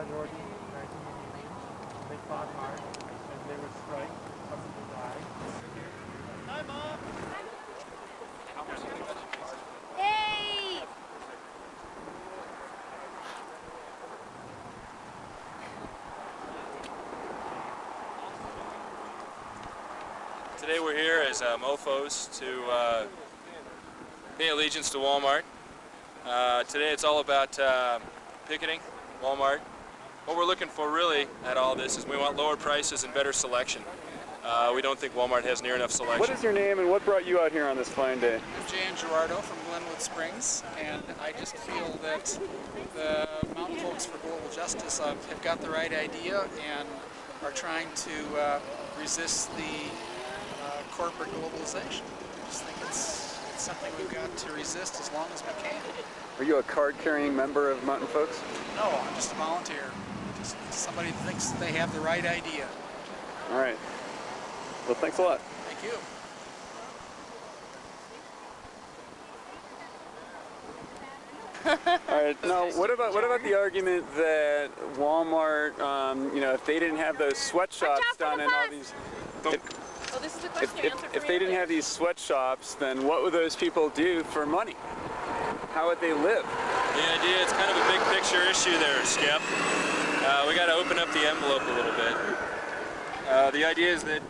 had already in 1988. They fought hard, and they would strike, some people died. Hi, Mom! Hey! Today we're here as mofos to pay allegiance to Walmart. Today it's all about picketing Walmart. What we're looking for really at all this is we want lower prices and better selection. We don't think Walmart has near enough selection. What is your name and what brought you out here on this fine day? I'm Jan Gerardo from Glenwood Springs, and I just feel that the Mountain Folks for Global Justice have got the right idea and are trying to resist the corporate globalization. I just think it's something we've got to resist as long as we can. Are you a card-carrying member of Mountain Folks? No, I'm just a volunteer. Just somebody that thinks they have the right idea. All right. Well, thanks a lot. Thank you. All right. Now, what about the argument that Walmart, you know, if they didn't have those sweatshops done and all these, if they didn't have these sweatshops, then what would those people do for money? How would they live? The idea, it's kind of a big picture issue there, Skip. We got to open up the envelope a little bit. The idea is that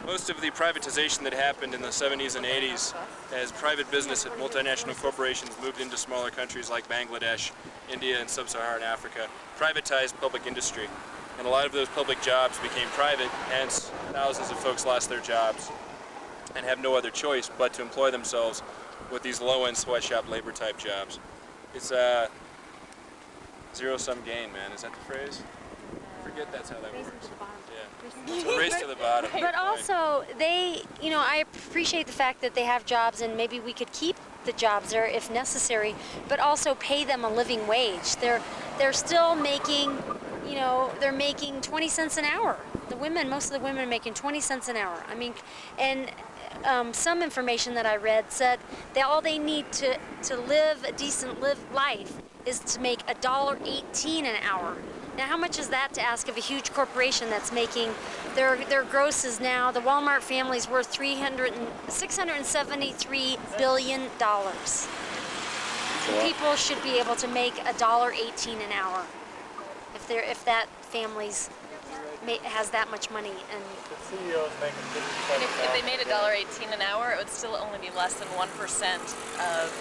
most of the privatization that happened in the 70s and 80s as private business and multinational corporations moved into smaller countries like Bangladesh, India, and sub-Saharan Africa, privatized public industry. And a lot of those public jobs became private, hence thousands of folks lost their jobs and have no other choice but to employ themselves with these low-end sweatshop labor type jobs. It's zero-sum gain, man. Is that the phrase? I forget that's how that works. Yeah. It's a race to the bottom. But also, I appreciate the fact that they have jobs, and maybe we could keep the jobs there if necessary, but also pay them a living wage. They're still making, they're making 20 cents an hour. Most of the women are making 20 cents an hour. I mean, and some information that I read said that all they need to live a decent life is to make $1.18 an hour. Now, how much is that to ask of a huge corporation that's making their grosses now? The Walmart family's worth $673 billion. People should be able to make $1.18 an hour if that family's has that much money. And if they made $1.18 an hour, it would still only be less than 1% of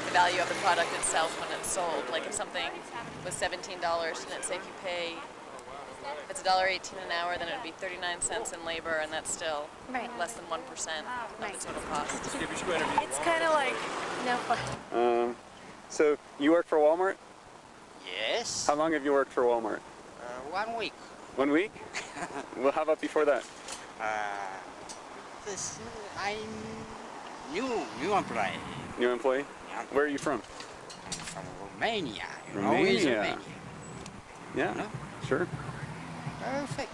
the value of the product itself when it's sold. Like if something was $17 and it's, say if you pay, if it's $1.18 an hour, then it would be 39 cents in labor, and that's still less than 1% of the total cost. It's kind of like, So you work for Walmart? Yes. How long have you worked for Walmart? 1 week. 1 week? Well, how about before that? I'm new employee. New employee? Yeah. Where are you from? I'm from Romania. Romania. Yeah, No? sure. Perfect.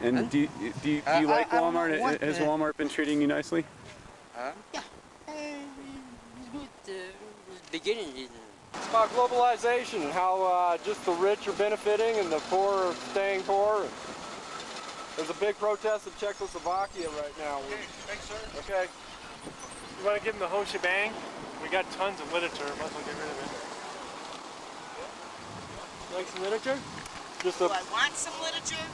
And do you like Walmart? Has Walmart been treating you nicely? Yeah. It's good. Beginning. It's about globalization, how just the rich are benefiting and the poor are staying poor. There's a big protest in Czechoslovakia right now. Okay, thanks, sir. Okay. You want to give them the whole shebang? We got tons of literature. Might as well get rid of it. Like some literature? Just Do I want some literature?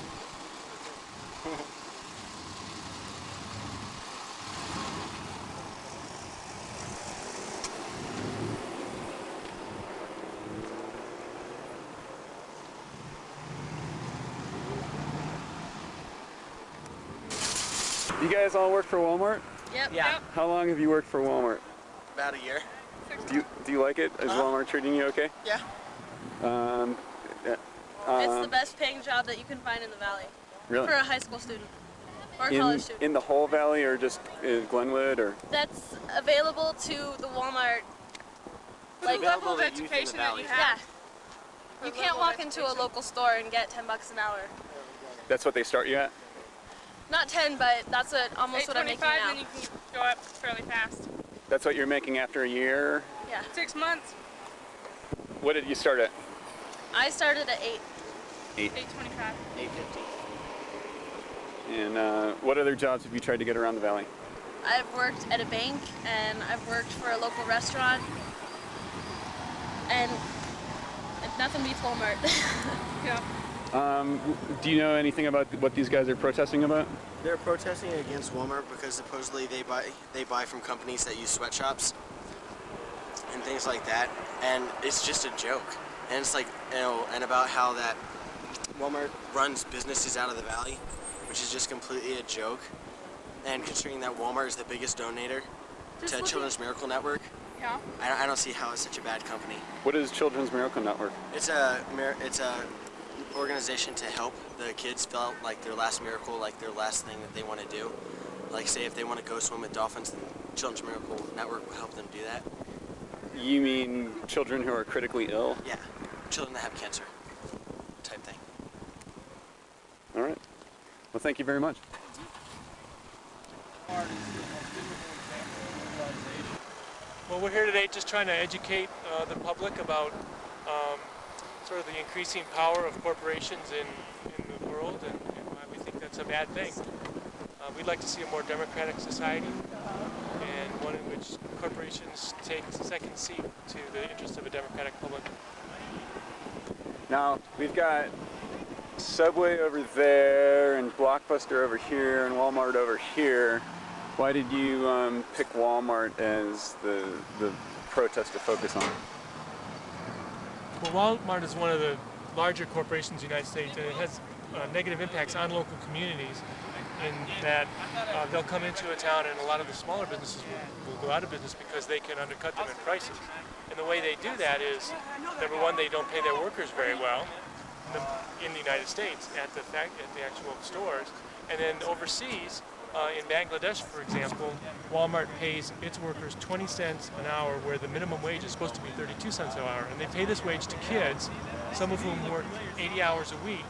You guys all work for Walmart? Yep. Yeah. How long have you worked for Walmart? About a year. Do you like it? Is Walmart treating you okay? Yeah. It's the best paying job that you can find in the valley. Really? For a high school student. Or a college student. In the whole valley, or just in Glenwood, or? That's available to the Walmart. Like level of education that you have. Yeah. You can't walk into a local store and get $10 an hour. That's what they start you at? Not 10, but that's almost what I'm making now. Then you can go up fairly fast. That's what you're making after a year? Yeah. 6 months. What did you start at? I started at 8. 8. 8:25. 850. And what other jobs have you tried to get around the valley? I've worked at a bank and I've worked for a local restaurant. And nothing beats Walmart. Yeah. Do you know anything about what these guys are protesting about? They're protesting against Walmart because supposedly they buy from companies that use sweatshops and things like that, and it's just a joke. And it's like, you know, and about how that Walmart runs businesses out of the valley, which is just completely a joke. And considering that Walmart is the biggest donator to Children's Miracle Network, Yeah. I don't see how it's such a bad company. What is Children's Miracle Network? It's a organization to help the kids fill out like their last miracle, like their last thing that they want to do. Like say if they want to go swim with dolphins, then Children's Miracle Network will help them do that. You mean children who are critically ill? Yeah, children that have cancer type thing. All right. Well, thank you very much. Well, we're here today just trying to educate the public about sort of the increasing power of corporations in the world and why we think that's a bad thing. We'd like to see a more democratic society and one in which corporations take second seat to the interest of a democratic public. Now, we've got Subway over there and Blockbuster over here and Walmart over here. Why did you pick Walmart as the protest to focus on? Well, Walmart is one of the larger corporations in the United States, and it has negative impacts on local communities in that they'll come into a town and a lot of the smaller businesses will go out of business because they can undercut them in prices. And the way they do that is, number one, they don't pay their workers very well in the United States at the actual stores, and then overseas, in Bangladesh, for example, Walmart pays its workers 20 cents an hour where the minimum wage is supposed to be 32 cents an hour. And they pay this wage to kids, some of whom work 80 hours a week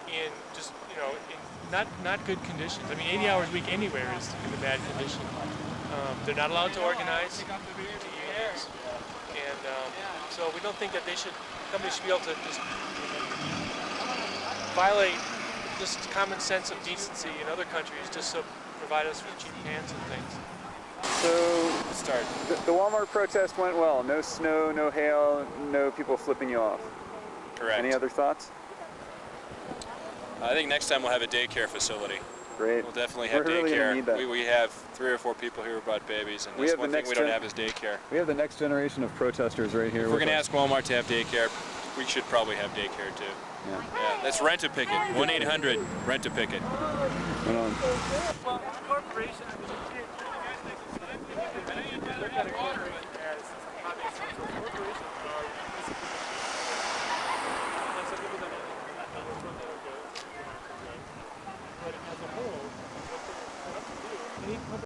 in just, you know, in not good conditions. I mean, 80 hours a week anywhere is in a bad condition. They're not allowed to organize to unions. And so we don't think that companies should be able to just violate just common sense of decency in other countries just to provide us with cheap pants and things. So, the Walmart protest went well. No snow, no hail, no people flipping you off. Correct. Any other thoughts? I think next time we'll have a daycare facility. Great. We'll definitely have We're really gonna need that. daycare. We have 3 or 4 people here who brought babies, and that's one thing we don't have is daycare. We have the next generation of protesters right here. If we're going to ask Walmart to have daycare, we should probably have daycare too. Yeah. Yeah, that's Rent-A-Picket. 1-800 Rent-A-Picket. Right on. Well, corporations